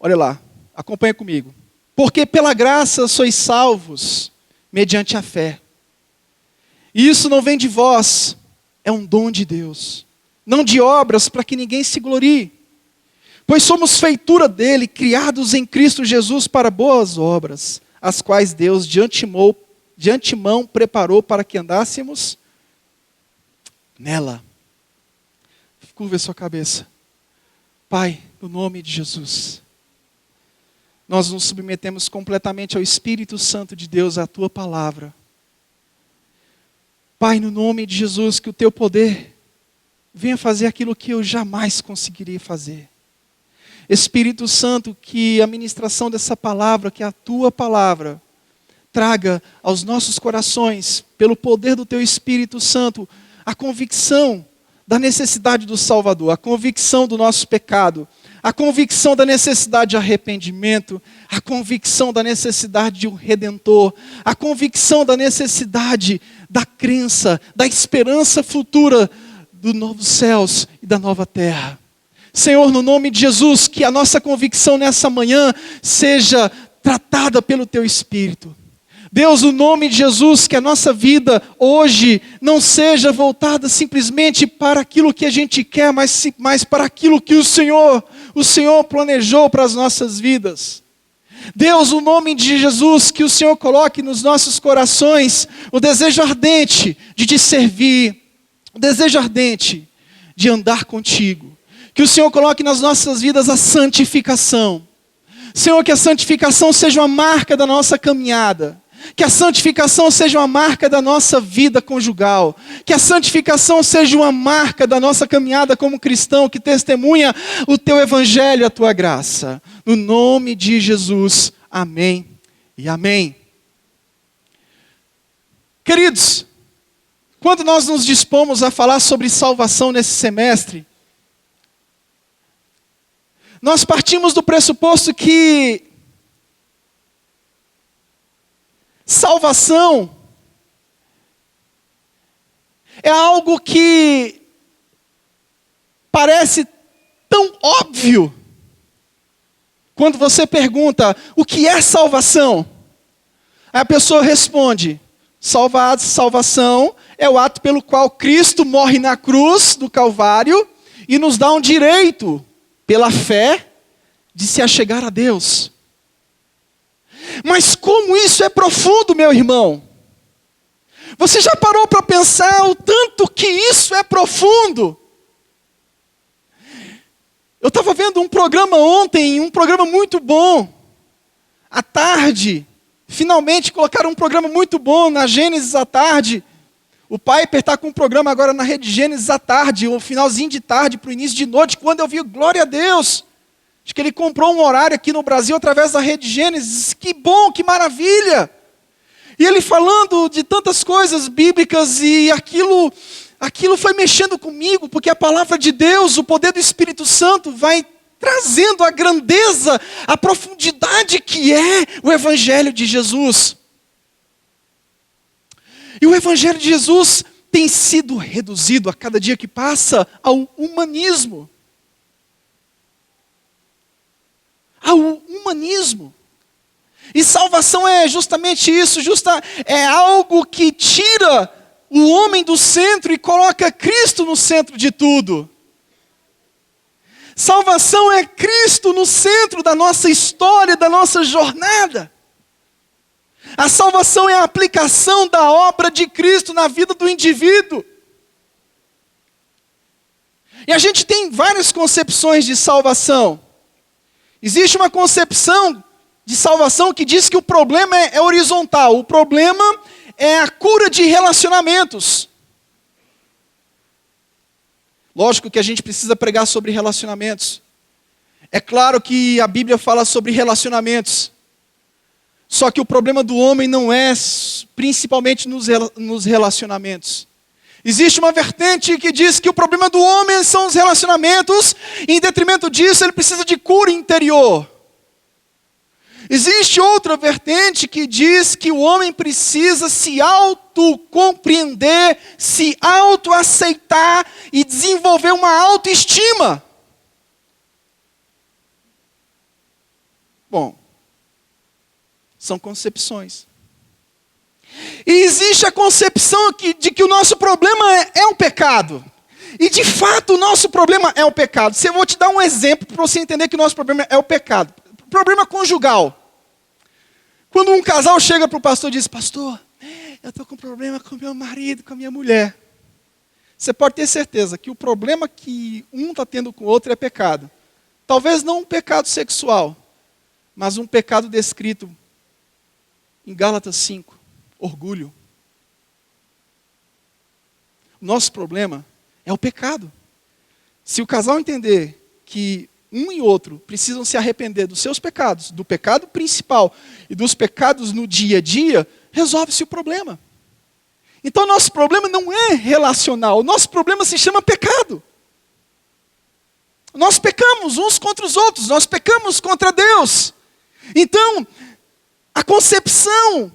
Olha lá, acompanha comigo. Porque pela graça sois salvos, mediante a fé. E isso não vem de vós, é um dom de Deus. Não de obras, para que ninguém se glorie. Pois somos feitura dele, criados em Cristo Jesus para boas obras, as quais Deus de antemão preparou para que andássemos nela. Curva a sua cabeça. Pai, no nome de Jesus, nós nos submetemos completamente ao Espírito Santo de Deus, à tua palavra. Pai, no nome de Jesus, que o teu poder venha fazer aquilo que eu jamais conseguiria fazer. Espírito Santo, que a ministração dessa palavra, que a tua palavra, traga aos nossos corações, pelo poder do teu Espírito Santo, a convicção da necessidade do Salvador, a convicção do nosso pecado, a convicção da necessidade de arrependimento, a convicção da necessidade de um Redentor, a convicção da necessidade da crença, da esperança futura dos novos céus e da nova terra. Senhor, no nome de Jesus, que a nossa convicção nessa manhã seja tratada pelo teu Espírito. Deus, no nome de Jesus, que a nossa vida hoje não seja voltada simplesmente para aquilo que a gente quer, mas para aquilo que o Senhor planejou para as nossas vidas. Deus, no nome de Jesus, que o Senhor coloque nos nossos corações o desejo ardente de te servir, o desejo ardente de andar contigo. Que o Senhor coloque nas nossas vidas a santificação. Senhor, que a santificação seja uma marca da nossa caminhada. Que a santificação seja uma marca da nossa vida conjugal. Que a santificação seja uma marca da nossa caminhada como cristão, que testemunha o teu evangelho e a tua graça. No nome de Jesus, amém e amém. Queridos, quando nós nos dispomos a falar sobre salvação nesse semestre, nós partimos do pressuposto que salvação é algo que parece tão óbvio. Quando você pergunta, o que é salvação? Aí a pessoa responde, salvação é o ato pelo qual Cristo morre na cruz do Calvário e nos dá um direito, pela fé, de se achegar a Deus. Mas como isso é profundo, meu irmão? Você já parou para pensar o tanto que isso é profundo? Eu estava vendo um programa ontem, um programa muito bom. À tarde, finalmente colocaram um programa muito bom na Gênesis à tarde. O Piper está com um programa agora na Rede Gênesis à tarde, o finalzinho de tarde para o início de noite, quando eu vi, glória a Deus. Acho que ele comprou um horário aqui no Brasil através da Rede Gênesis. Que bom, que maravilha! E ele falando de tantas coisas bíblicas e aquilo foi mexendo comigo, porque a palavra de Deus, o poder do Espírito Santo vai trazendo a grandeza, a profundidade que é o Evangelho de Jesus. E o Evangelho de Jesus tem sido reduzido a cada dia que passa ao humanismo. Ao humanismo. E salvação é justamente isso, é algo que tira o homem do centro e coloca Cristo no centro de tudo. Salvação é Cristo no centro da nossa história, da nossa jornada. A salvação é a aplicação da obra de Cristo na vida do indivíduo. E a gente tem várias concepções de salvação. Existe uma concepção de salvação que diz que o problema é horizontal. O problema é a cura de relacionamentos. Lógico que a gente precisa pregar sobre relacionamentos. É claro que a Bíblia fala sobre relacionamentos. Só que o problema do homem não é principalmente nos relacionamentos. Existe uma vertente que diz que o problema do homem são os relacionamentos, e em detrimento disso ele precisa de cura interior. Existe outra vertente que diz que o homem precisa se autocompreender, se autoaceitar e desenvolver uma autoestima. Bom, são concepções. E existe a concepção de que o nosso problema é o pecado. E de fato o nosso problema é o pecado. Eu vou te dar um exemplo para você entender que o nosso problema é o pecado. Problema conjugal. Quando um casal chega para o pastor e diz: pastor, eu estou com problema com meu marido, com a minha mulher. Você pode ter certeza que o problema que um está tendo com o outro é pecado. Talvez não um pecado sexual, mas um pecado descrito em Gálatas 5, orgulho. O nosso problema é o pecado. Se o casal entender que um e outro precisam se arrepender dos seus pecados, do pecado principal e dos pecados no dia a dia, resolve-se o problema. Então, nosso problema não é relacional, o nosso problema se chama pecado. Nós pecamos uns contra os outros, nós pecamos contra Deus. Então, a concepção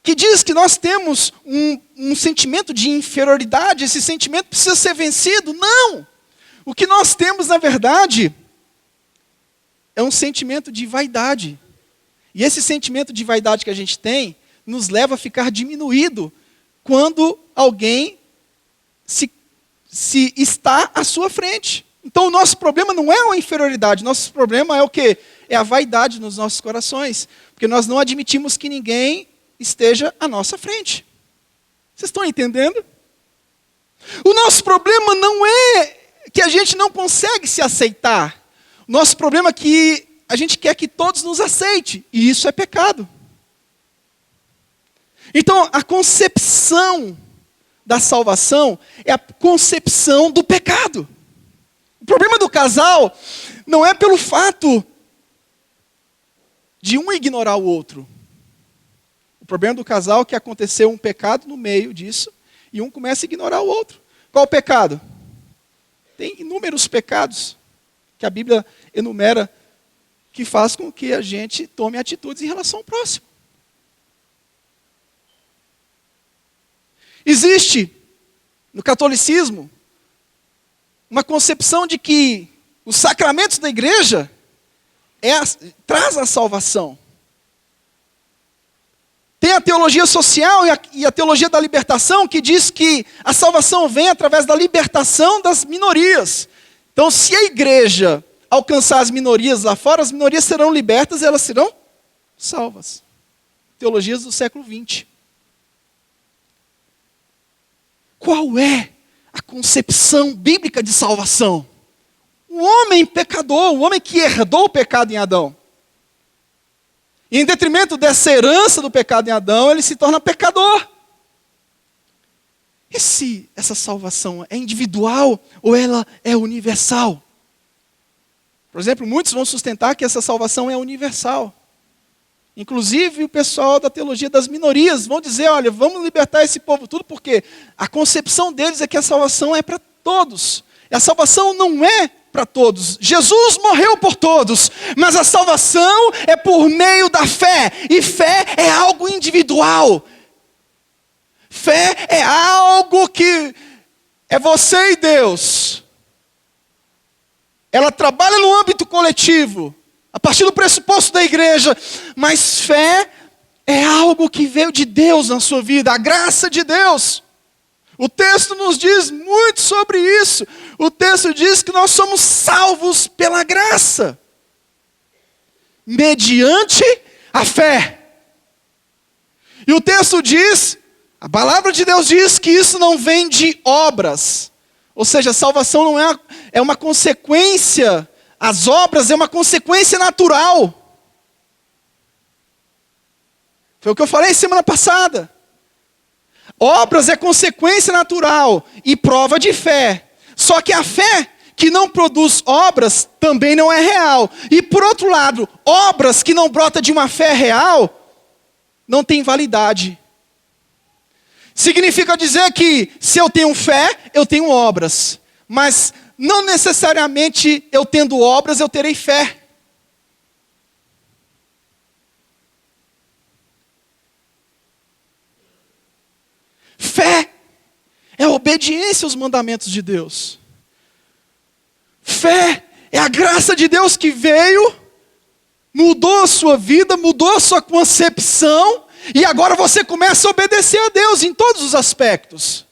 que diz que nós temos um sentimento de inferioridade, esse sentimento precisa ser vencido, não! O que nós temos, na verdade, é um sentimento de vaidade. E esse sentimento de vaidade que a gente tem, nos leva a ficar diminuído quando alguém se está à sua frente. Então o nosso problema não é a inferioridade, nosso problema é o quê? É a vaidade nos nossos corações. Porque nós não admitimos que ninguém esteja à nossa frente. Vocês estão entendendo? O nosso problema não é que a gente não consegue se aceitar. O nosso problema é que a gente quer que todos nos aceitem. E isso é pecado. Então, a concepção da salvação é a concepção do pecado. O problema do casal não é pelo fato de um ignorar o outro. O problema do casal é que aconteceu um pecado no meio disso e um começa a ignorar o outro. Qual o pecado? Tem inúmeros pecados que a Bíblia enumera que faz com que a gente tome atitudes em relação ao próximo. Existe, no catolicismo, uma concepção de que os sacramentos da igreja traz a salvação. Tem a teologia social e a teologia da libertação que diz que a salvação vem através da libertação das minorias. Então, se a igreja alcançar as minorias lá fora, as minorias serão libertas e elas serão salvas. Teologias do século XX. Qual é a concepção bíblica de salvação? O homem pecador, o homem que herdou o pecado em Adão. E em detrimento dessa herança do pecado em Adão, ele se torna pecador. Essa salvação é individual ou ela é universal? Por exemplo, muitos vão sustentar que essa salvação é universal. Inclusive o pessoal da teologia das minorias vão dizer: olha, vamos libertar esse povo tudo, porque a concepção deles é que a salvação é para todos. E a salvação não é para todos. Jesus morreu por todos, mas a salvação é por meio da fé. E fé é algo individual. Fé é algo que é você e Deus. Ela trabalha no âmbito coletivo, a partir do pressuposto da igreja, mas fé é algo que veio de Deus na sua vida, a graça de Deus. O texto nos diz muito sobre isso. O texto diz que nós somos salvos pela graça, mediante a fé. E o texto diz, a palavra de Deus diz que isso não vem de obras. Ou seja, a salvação não é uma consequência. As obras é uma consequência natural. Foi o que eu falei semana passada. Obras é consequência natural e prova de fé. Só que a fé que não produz obras também não é real. E por outro lado, obras que não brotam de uma fé real não têm validade. Significa dizer que se eu tenho fé, eu tenho obras. Mas não necessariamente eu tendo obras, eu terei fé. Fé é obediência aos mandamentos de Deus. Fé é a graça de Deus que veio mudou a sua vida, mudou a sua concepção, e agora você começa a obedecer a Deus em todos os aspectos.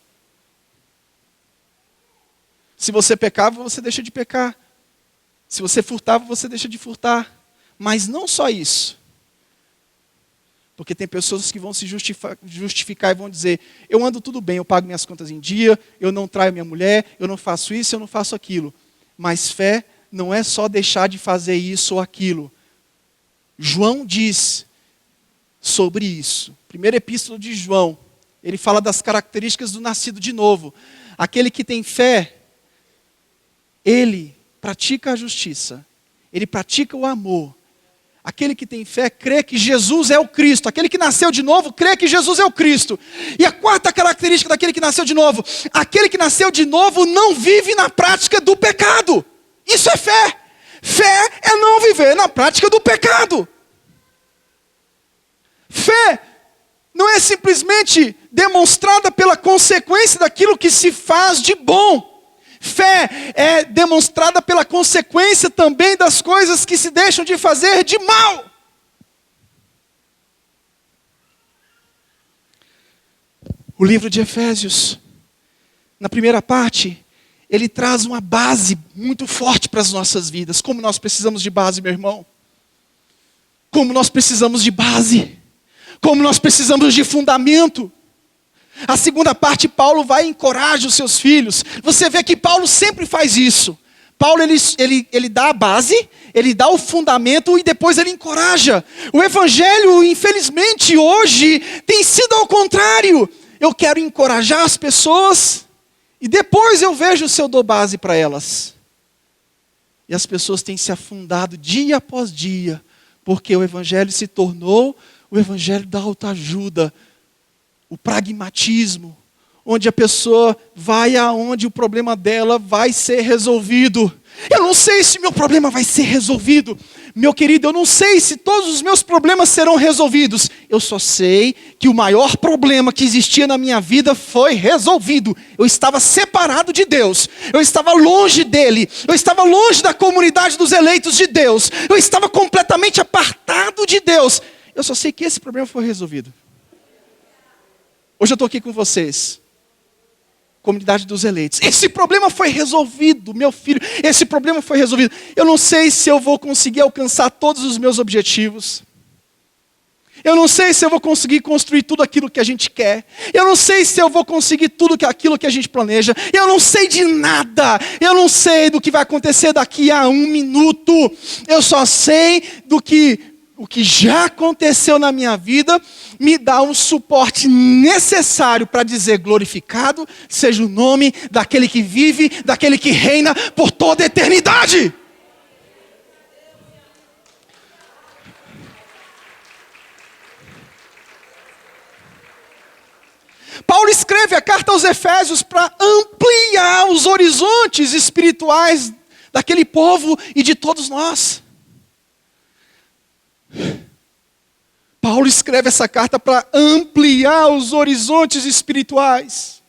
Se você pecava, você deixa de pecar. Se você furtava, você deixa de furtar. Mas não só isso. Porque tem pessoas que vão se justificar e vão dizer: eu ando tudo bem, eu pago minhas contas em dia, eu não traio minha mulher, eu não faço isso, eu não faço aquilo. Mas fé não é só deixar de fazer isso ou aquilo. João diz sobre isso. Primeira epístola de João, ele fala das características do nascido de novo. Aquele que tem fé, ele pratica a justiça, ele pratica o amor. Aquele que tem fé crê que Jesus é o Cristo. Aquele que nasceu de novo crê que Jesus é o Cristo. E a quarta característica daquele que nasceu de novo: aquele que nasceu de novo não vive na prática do pecado. Isso é fé. Fé é não viver na prática do pecado. Fé não é simplesmente demonstrada pela consequência daquilo que se faz de bom. Fé é demonstrada pela consequência também das coisas que se deixam de fazer de mal. O livro de Efésios, na primeira parte, ele traz uma base muito forte para as nossas vidas. Como nós precisamos de base, meu irmão. Como nós precisamos de base. Como nós precisamos de fundamento. A segunda parte, Paulo vai e encoraja os seus filhos. Você vê que Paulo sempre faz isso. Paulo, ele dá a base, ele dá o fundamento e depois ele encoraja. O evangelho, infelizmente, hoje tem sido ao contrário. Eu quero encorajar as pessoas e depois eu vejo se eu dou base para elas. E as pessoas têm se afundado dia após dia, porque o evangelho se tornou o evangelho da autoajuda. O pragmatismo, onde a pessoa vai aonde o problema dela vai ser resolvido. Eu não sei se meu problema vai ser resolvido. Meu querido, eu não sei se todos os meus problemas serão resolvidos. Eu só sei que o maior problema que existia na minha vida foi resolvido. Eu estava separado de Deus. Eu estava longe dele. Eu estava longe da comunidade dos eleitos de Deus. Eu estava completamente apartado de Deus. Eu só sei que esse problema foi resolvido. Hoje eu estou aqui com vocês, comunidade dos eleitos. Esse problema foi resolvido, meu filho. Esse problema foi resolvido. Eu não sei se eu vou conseguir alcançar todos os meus objetivos. Eu não sei se eu vou conseguir construir tudo aquilo que a gente quer. Eu não sei se eu vou conseguir tudo aquilo que a gente planeja. Eu não sei de nada. Eu não sei do que vai acontecer daqui a 1 minuto. Eu só sei do que o que já aconteceu na minha vida me dá um suporte necessário para dizer: glorificado seja o nome daquele que vive, daquele que reina por toda a eternidade. Paulo escreve a carta aos Efésios para ampliar os horizontes espirituais daquele povo e de todos nós. Paulo escreve essa carta para ampliar os horizontes espirituais.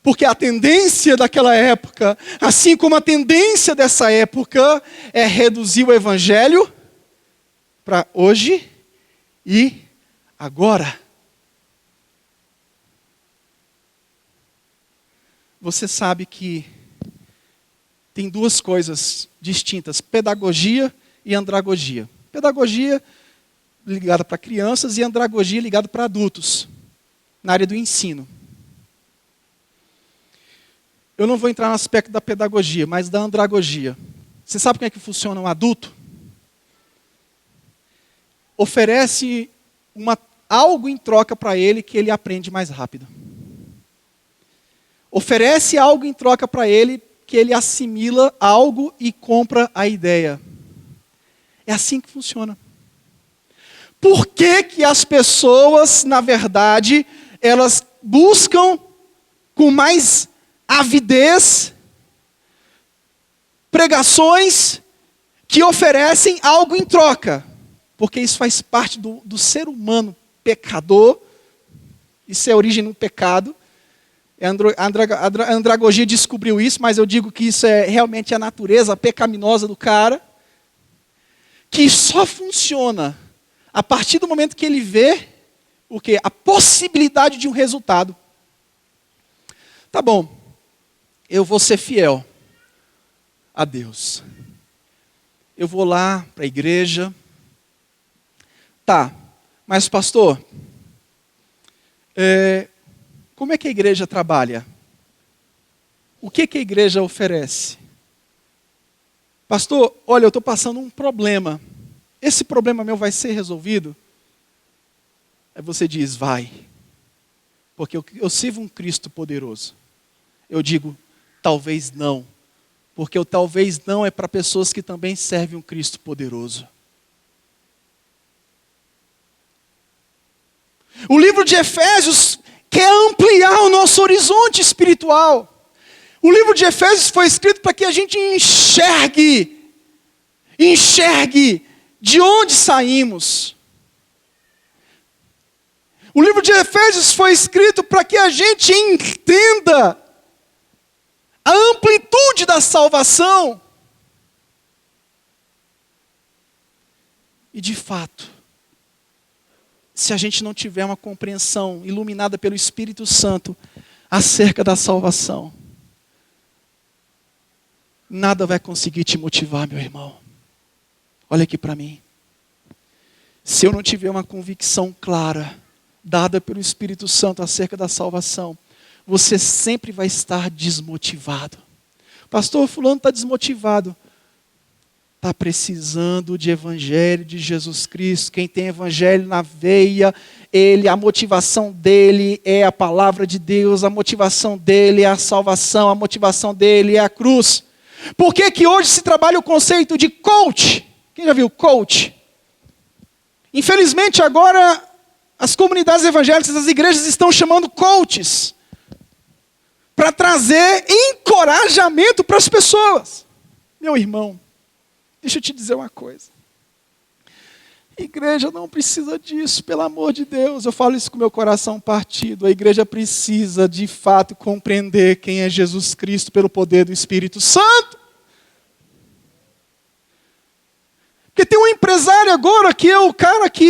Porque a tendência daquela época, assim como a tendência dessa época, é reduzir o evangelho para hoje e agora. Você sabe que tem duas coisas distintas: pedagogia e andragogia. Pedagogia ligada para crianças e andragogia ligada para adultos, na área do ensino. Eu não vou entrar no aspecto da pedagogia, mas da andragogia. Você sabe como é que funciona um adulto? Oferece algo em troca para ele que ele aprende mais rápido. Oferece algo em troca para ele que ele assimila algo e compra a ideia. É assim que funciona. Por que que as pessoas, na verdade, elas buscam com mais avidez pregações que oferecem algo em troca? Porque isso faz parte do ser humano pecador. Isso é a origem do pecado. A andragogia descobriu isso, mas eu digo que isso é realmente a natureza pecaminosa do cara. que só funciona a partir do momento que ele vê o quê? A possibilidade de um resultado. Tá bom, eu vou ser fiel a Deus. Eu vou lá para a igreja. Tá, mas pastor, como é que a igreja trabalha? O que a igreja oferece? Pastor, olha, eu estou passando um problema. Esse problema meu vai ser resolvido? Aí você diz, vai. Porque eu sirvo um Cristo poderoso. Eu digo, talvez não. Porque o talvez não é para pessoas que também servem um Cristo poderoso. O livro de Efésios quer ampliar o nosso horizonte espiritual. O livro de Efésios foi escrito para que a gente enxergue de onde saímos. O livro de Efésios foi escrito para que a gente entenda a amplitude da salvação. E de fato, se a gente não tiver uma compreensão iluminada pelo Espírito Santo acerca da salvação, nada vai conseguir te motivar, meu irmão. Olha aqui para mim. Se eu não tiver uma convicção clara, dada pelo Espírito Santo acerca da salvação, você sempre vai estar desmotivado. Pastor, fulano está desmotivado. Está precisando de evangelho de Jesus Cristo. Quem tem evangelho na veia, a motivação dele é a palavra de Deus, a motivação dele é a salvação, a motivação dele é a cruz. Por que hoje se trabalha o conceito de coach? Quem já viu coach? Infelizmente agora as comunidades evangélicas, as igrejas estão chamando coaches para trazer encorajamento para as pessoas. Meu irmão, deixa eu te dizer uma coisa. Igreja não precisa disso, pelo amor de Deus. Eu falo isso com meu coração partido. A igreja precisa, de fato, compreender quem é Jesus Cristo pelo poder do Espírito Santo. Porque tem um empresário agora que é o cara que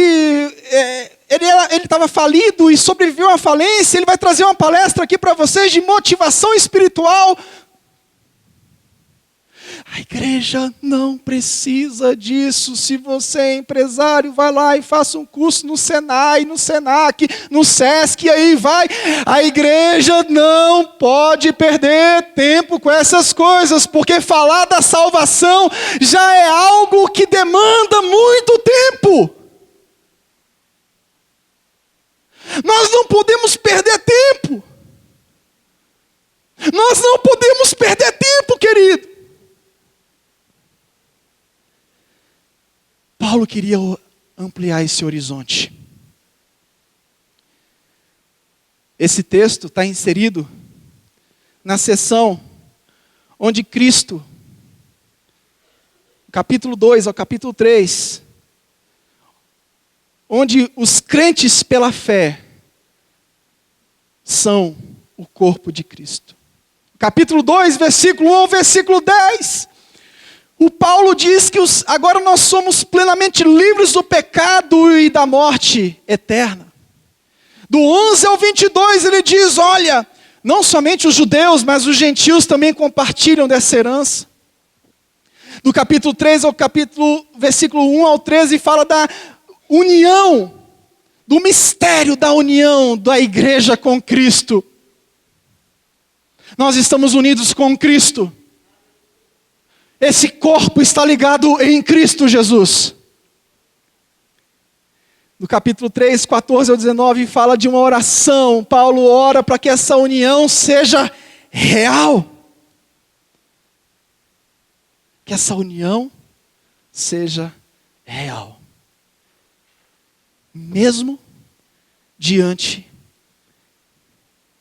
ele estava falido e sobreviveu à falência. Ele vai trazer uma palestra aqui para vocês de motivação espiritual. A igreja não precisa disso. Se você é empresário, vai lá e faça um curso no Senai, no Senac, no Sesc, e aí vai. A igreja não pode perder tempo com essas coisas, porque falar da salvação já é algo que demanda muito tempo. Nós não podemos perder tempo. Nós não podemos perder tempo, querido. Paulo queria ampliar esse horizonte. Esse texto está inserido na seção onde Cristo, capítulo 2 ao capítulo 3, onde os crentes pela fé são o corpo de Cristo. Capítulo 2, versículo 1 ao versículo 10. O Paulo diz que agora nós somos plenamente livres do pecado e da morte eterna. Do 11 ao 22 ele diz, olha, não somente os judeus, mas os gentios também compartilham dessa herança. Do capítulo 3 ao versículo 1 ao 13 fala da união, do mistério da união da igreja com Cristo. Nós estamos unidos com Cristo. Esse corpo está ligado em Cristo Jesus. No capítulo 3, 14 ao 19, fala de uma oração. Paulo ora para que essa união seja real. Que essa união seja real. Mesmo diante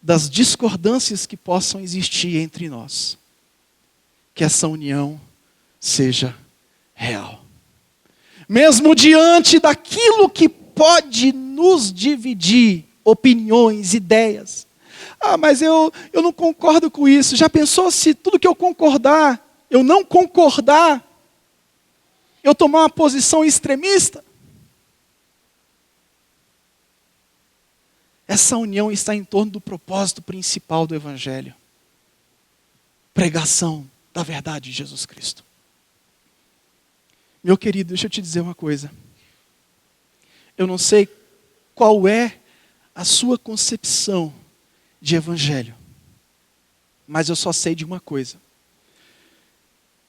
das discordâncias que possam existir entre nós. Que essa união seja real. Mesmo diante daquilo que pode nos dividir, opiniões, ideias. Ah, mas eu não concordo com isso. Já pensou se tudo que eu não concordar, eu tomar uma posição extremista. Essa união está em torno do propósito principal do Evangelho. Pregação da verdade de Jesus Cristo. Meu querido, deixa eu te dizer uma coisa. Eu não sei qual é a sua concepção de Evangelho. Mas eu só sei de uma coisa.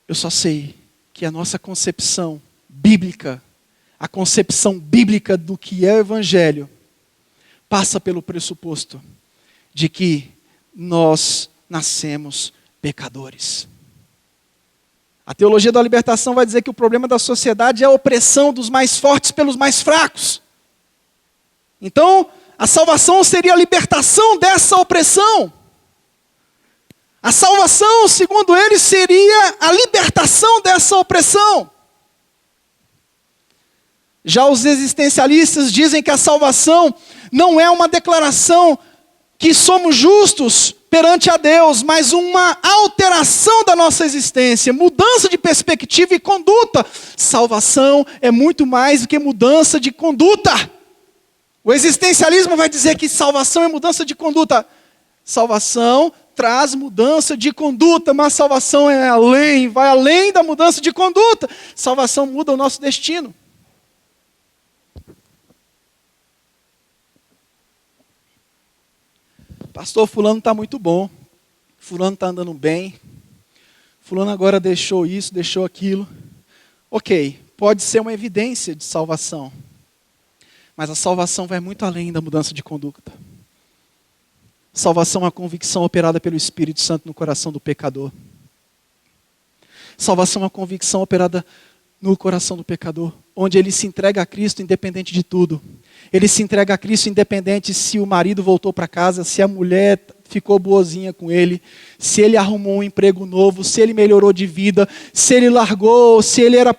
Eu só sei que a nossa concepção bíblica, a concepção bíblica do que é o Evangelho, passa pelo pressuposto de que nós nascemos pecadores. A teologia da libertação vai dizer que o problema da sociedade é a opressão dos mais fortes pelos mais fracos. Então, a salvação seria a libertação dessa opressão. A salvação, segundo eles, seria a libertação dessa opressão. Já os existencialistas dizem que a salvação não é uma declaração que somos justos perante a Deus, mas uma alteração da nossa existência, mudança de perspectiva e conduta. Salvação é muito mais do que mudança de conduta. O existencialismo vai dizer que salvação é mudança de conduta. Salvação traz mudança de conduta, mas salvação é além, vai além da mudança de conduta. Salvação muda o nosso destino. Pastor, fulano está muito bom, fulano está andando bem, fulano agora deixou isso, deixou aquilo. Ok, pode ser uma evidência de salvação, mas a salvação vai muito além da mudança de conduta. Salvação é uma convicção operada pelo Espírito Santo no coração do pecador. Salvação é uma convicção operada no coração do pecador, onde ele se entrega a Cristo independente de tudo. Ele se entrega a Cristo independente se o marido voltou para casa, se a mulher ficou boazinha com ele, se ele arrumou um emprego novo, se ele melhorou de vida, se ele largou, se ele era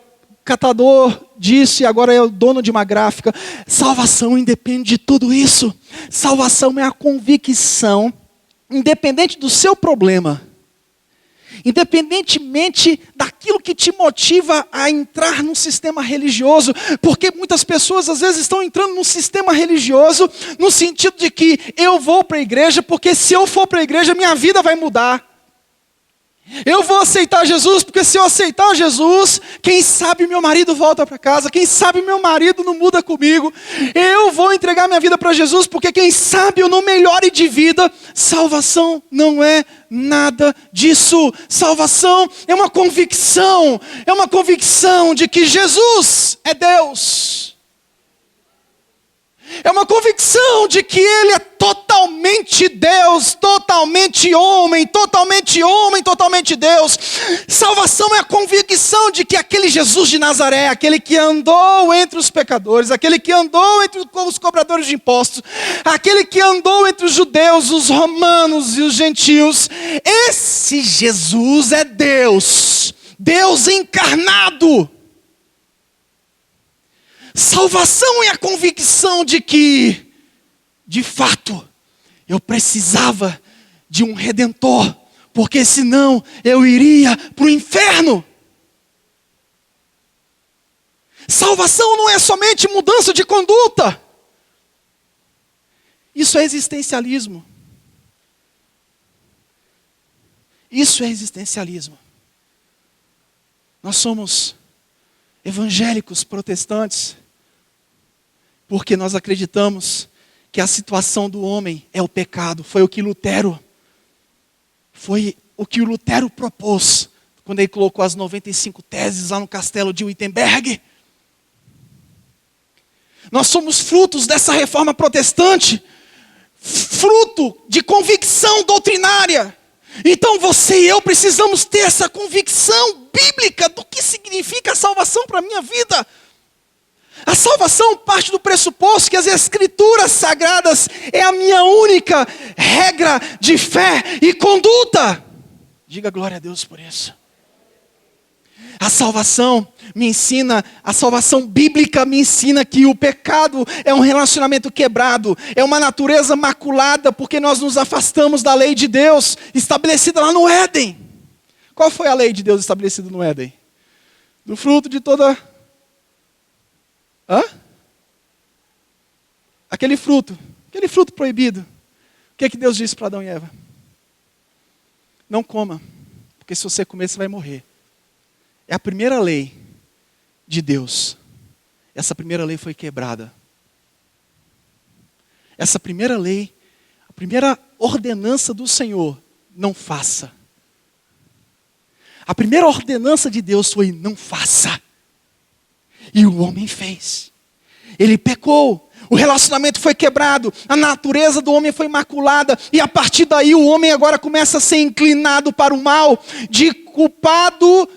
catador disso e agora é o dono de uma gráfica. Salvação independe de tudo isso. Salvação é a convicção, independente do seu problema, independentemente daquilo que te motiva a entrar num sistema religioso, porque muitas pessoas às vezes estão entrando num sistema religioso no sentido de que eu vou para a igreja porque se eu for para a igreja minha vida vai mudar. Eu vou aceitar Jesus, porque se eu aceitar Jesus, quem sabe meu marido volta para casa, quem sabe meu marido não muda comigo. Eu vou entregar minha vida para Jesus, porque quem sabe eu não melhore de vida. Salvação não é nada disso. Salvação é uma convicção de que Jesus é Deus. É uma convicção de que Ele é totalmente Deus, totalmente homem, totalmente Deus. Salvação é a convicção de que aquele Jesus de Nazaré, aquele que andou entre os pecadores, aquele que andou entre os cobradores de impostos, aquele que andou entre os judeus, os romanos e os gentios, esse Jesus é Deus, Deus encarnado. Salvação é a convicção de que, de fato, eu precisava de um Redentor, porque senão eu iria para o inferno. Salvação não é somente mudança de conduta. Isso é existencialismo. Isso é existencialismo. Nós somos evangélicos protestantes, porque nós acreditamos que a situação do homem é o pecado. Foi o que Lutero propôs, quando ele colocou as 95 teses lá no castelo de Wittenberg. Nós somos frutos dessa reforma protestante, fruto de convicção doutrinária. Então você e eu precisamos ter essa convicção bíblica do que significa a salvação para a minha vida. A salvação parte do pressuposto que as Escrituras Sagradas é a minha única regra de fé e conduta. Diga glória a Deus por isso. A salvação me ensina, a salvação bíblica me ensina que o pecado é um relacionamento quebrado, é uma natureza maculada, porque nós nos afastamos da lei de Deus estabelecida lá no Éden. Qual foi a lei de Deus estabelecida no Éden? Do fruto de toda... Hã? Aquele fruto proibido. O que é que Deus disse para Adão e Eva? Não coma, porque se você comer, você vai morrer. É a primeira lei de Deus. Essa primeira lei foi quebrada. Essa primeira lei, a primeira ordenança do Senhor, não faça. A primeira ordenança de Deus foi: não faça. E o homem fez. Ele pecou. O relacionamento foi quebrado. A natureza do homem foi maculada. E a partir daí o homem agora começa a ser inclinado para o mal. De culpado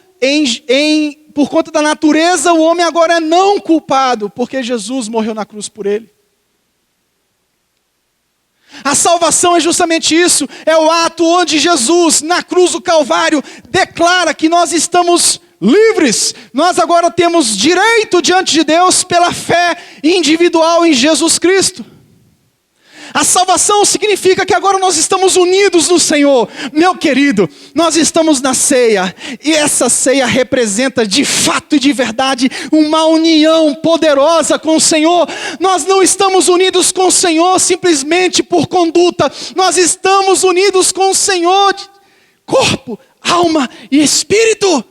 por conta da natureza, o homem agora é não culpado. Porque Jesus morreu na cruz por ele. A salvação é justamente isso. É o ato onde Jesus, na cruz do Calvário, declara que nós estamos livres. Nós agora temos direito diante de Deus pela fé individual em Jesus Cristo. A salvação significa que agora nós estamos unidos no Senhor. Meu querido, nós estamos na ceia. E essa ceia representa de fato e de verdade uma união poderosa com o Senhor. Nós não estamos unidos com o Senhor simplesmente por conduta. Nós estamos unidos com o Senhor de corpo, alma e espírito.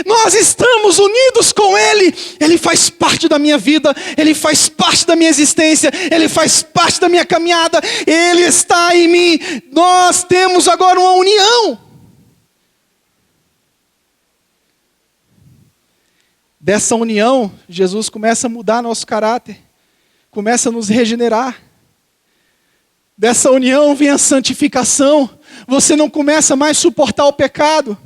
Nós estamos unidos com Ele. Ele faz parte da minha vida. Ele faz parte da minha existência. Ele faz parte da minha caminhada. Ele está em mim. Nós temos agora uma união. Dessa união, Jesus começa a mudar nosso caráter. Começa a nos regenerar. Dessa união vem a santificação. Você não começa mais a suportar o pecado.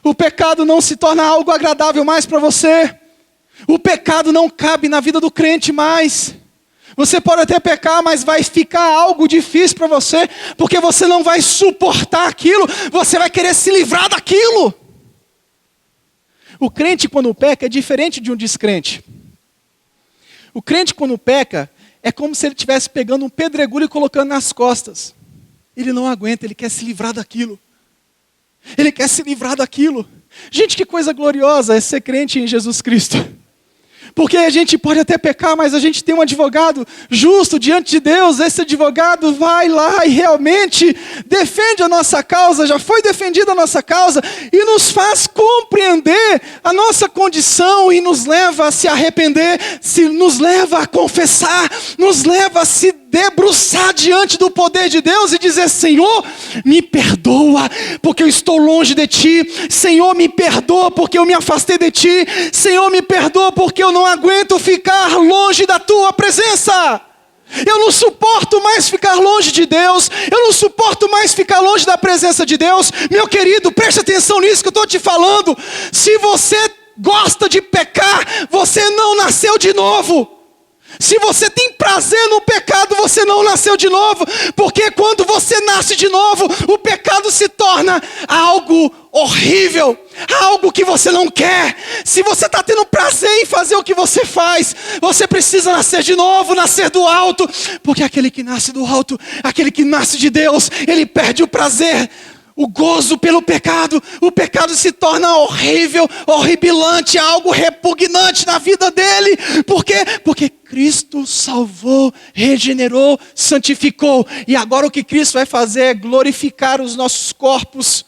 O pecado não se torna algo agradável mais para você. O pecado não cabe na vida do crente mais. Você pode até pecar, mas vai ficar algo difícil para você, porque você não vai suportar aquilo, você vai querer se livrar daquilo. O crente quando peca é diferente de um descrente. O crente quando peca é como se ele estivesse pegando um pedregulho e colocando nas costas. Ele não aguenta, ele quer se livrar daquilo. Ele quer se livrar daquilo. Gente, que coisa gloriosa é ser crente em Jesus Cristo. Porque a gente pode até pecar, mas a gente tem um advogado justo diante de Deus. Esse advogado vai lá e realmente defende a nossa causa, já foi defendida a nossa causa, e nos faz compreender a nossa condição e nos leva a se arrepender, nos leva a confessar, nos leva a se debruçar diante do poder de Deus e dizer: Senhor, me perdoa porque eu estou longe de Ti. Senhor, me perdoa porque eu me afastei de Ti. Senhor, me perdoa porque eu não aguento ficar longe da Tua presença. Eu não suporto mais ficar longe de Deus. Eu não suporto mais ficar longe da presença de Deus. Meu querido, preste atenção nisso que eu estou te falando. Se você gosta de pecar, você não nasceu de novo. Se você tem prazer no pecado, você não nasceu de novo. Porque quando você nasce de novo, o pecado se torna algo horrível, algo que você não quer. Se você está tendo prazer em fazer o que você faz, você precisa nascer de novo, nascer do alto. Porque aquele que nasce do alto, aquele que nasce de Deus, ele perde o prazer, o gozo pelo pecado. O pecado se torna horrível, horripilante, algo repugnante na vida dele. Por quê? Porque Cristo salvou, regenerou, santificou. E agora o que Cristo vai fazer é glorificar os nossos corpos.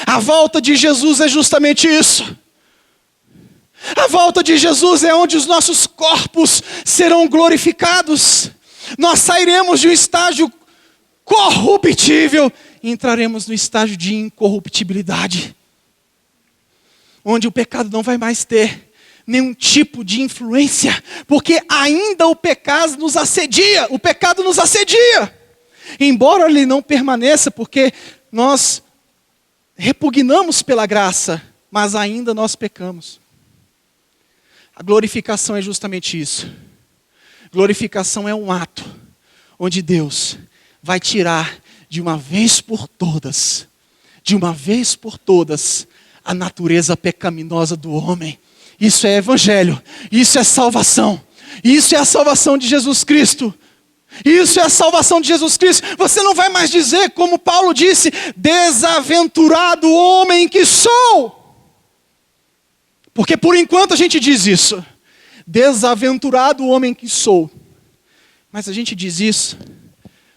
A volta de Jesus é justamente isso. A volta de Jesus é onde os nossos corpos serão glorificados. Nós sairemos de um estágio corruptível e entraremos no estágio de incorruptibilidade, onde o pecado não vai mais ter nenhum tipo de influência, porque ainda o pecado nos assedia. O pecado nos assedia, embora ele não permaneça, porque nós repugnamos pela graça, mas ainda nós pecamos. A glorificação é justamente isso. Glorificação é um ato onde Deus vai tirar de uma vez por todas, a natureza pecaminosa do homem. Isso é evangelho, isso é salvação, isso é a salvação de Jesus Cristo. Isso é a salvação de Jesus Cristo. Você não vai mais dizer, como Paulo disse, desaventurado homem que sou. Porque por enquanto a gente diz isso. Desaventurado homem que sou. Mas a gente diz isso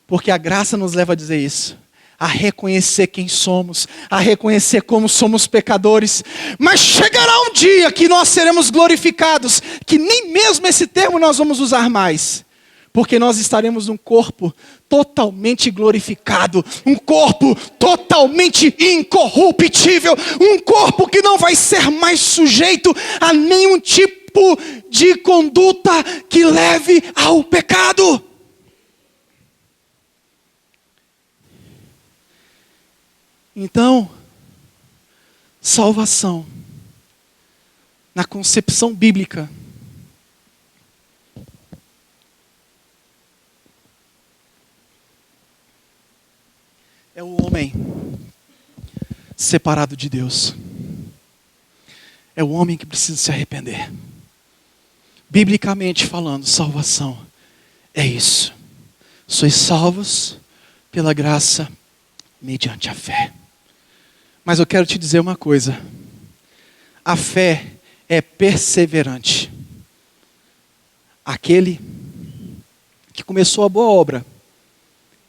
porque a graça nos leva a dizer isso. A reconhecer quem somos, a reconhecer como somos pecadores. Mas chegará um dia que nós seremos glorificados, que nem mesmo esse termo nós vamos usar mais. Porque nós estaremos num corpo totalmente glorificado, um corpo totalmente incorruptível, um corpo que não vai ser mais sujeito a nenhum tipo de conduta que leve ao pecado. Então, salvação, na concepção bíblica, é o homem separado de Deus. É o homem que precisa se arrepender. Biblicamente falando, salvação é isso. Sois salvos pela graça mediante a fé. Mas eu quero te dizer uma coisa. A fé é perseverante. Aquele que começou a boa obra,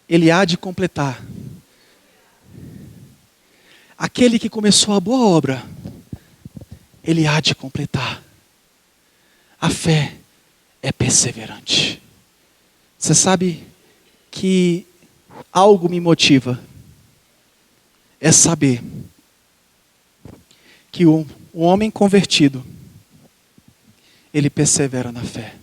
ele há de completar. Aquele que começou a boa obra, ele há de completar. A fé é perseverante. Você sabe que algo me motiva. É saber que o homem convertido, ele persevera na fé.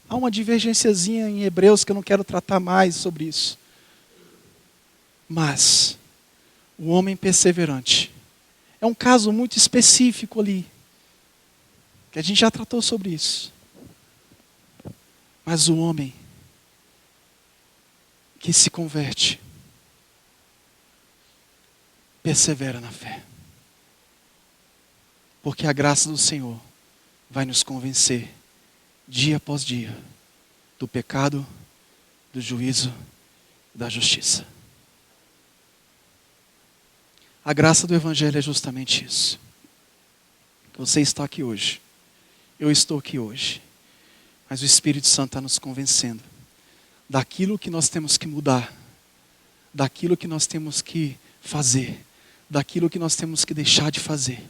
Há uma divergênciazinha em Hebreus que eu não quero tratar mais sobre isso. Mas o homem perseverante é um caso muito específico ali, que a gente já tratou sobre isso. Mas o homem que se converte persevera na fé. Porque a graça do Senhor vai nos convencer dia após dia do pecado, do juízo e da justiça. A graça do Evangelho é justamente isso. Você está aqui hoje. Eu estou aqui hoje. Mas o Espírito Santo está nos convencendo daquilo que nós temos que mudar, daquilo que nós temos que fazer, daquilo que nós temos que deixar de fazer.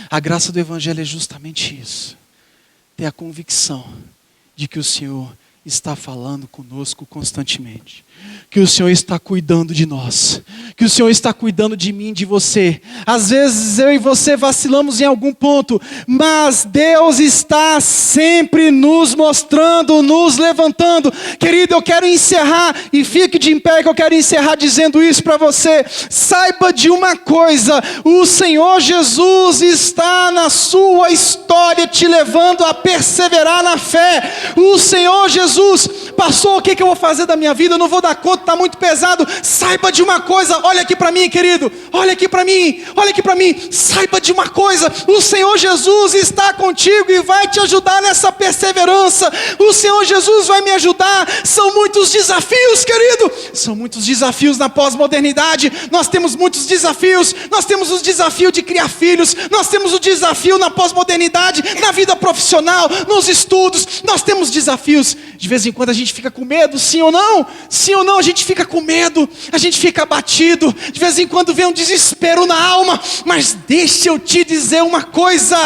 A graça do Evangelho é justamente isso. Ter a convicção de que o Senhor está falando conosco constantemente. Que o Senhor está cuidando de nós. Que o Senhor está cuidando de mim, de você. Às vezes eu e você vacilamos em algum ponto, mas Deus está sempre nos mostrando, nos levantando. Querido, eu quero encerrar, e fique de pé que eu quero encerrar dizendo isso para você. Saiba de uma coisa, o Senhor Jesus está na sua história te levando a perseverar na fé. O Senhor Jesus passou, o que eu vou fazer da minha vida? Eu não vou dar conta, está muito pesado. Saiba de uma coisa, olha aqui para mim, querido, olha aqui para mim, olha aqui para mim. Saiba de uma coisa, o Senhor Jesus está contigo e vai te ajudar nessa perseverança. O Senhor Jesus vai me ajudar. São muitos desafios, querido, são muitos desafios na pós-modernidade. Nós temos muitos desafios. Nós temos o desafio de criar filhos, nós temos o desafio na pós-modernidade, na vida profissional, nos estudos. Nós temos desafios. De vez em quando a gente fica com medo, sim ou não? Sim ou não, a gente fica com medo, a gente fica abatido, de vez em quando vem um desespero na alma. Mas deixa eu te dizer uma coisa.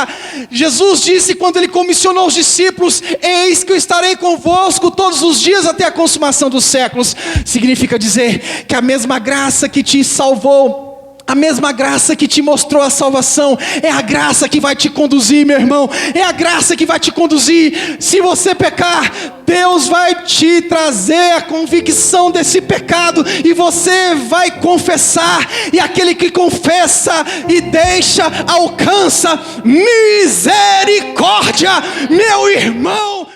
Jesus disse quando Ele comissionou os discípulos: eis que eu estarei convosco todos os dias até a consumação dos séculos. Significa dizer que a mesma graça que te salvou, a mesma graça que te mostrou a salvação, é a graça que vai te conduzir, meu irmão. É a graça que vai te conduzir. Se você pecar, Deus vai te trazer a convicção desse pecado, e você vai confessar. E aquele que confessa e deixa, alcança misericórdia, meu irmão.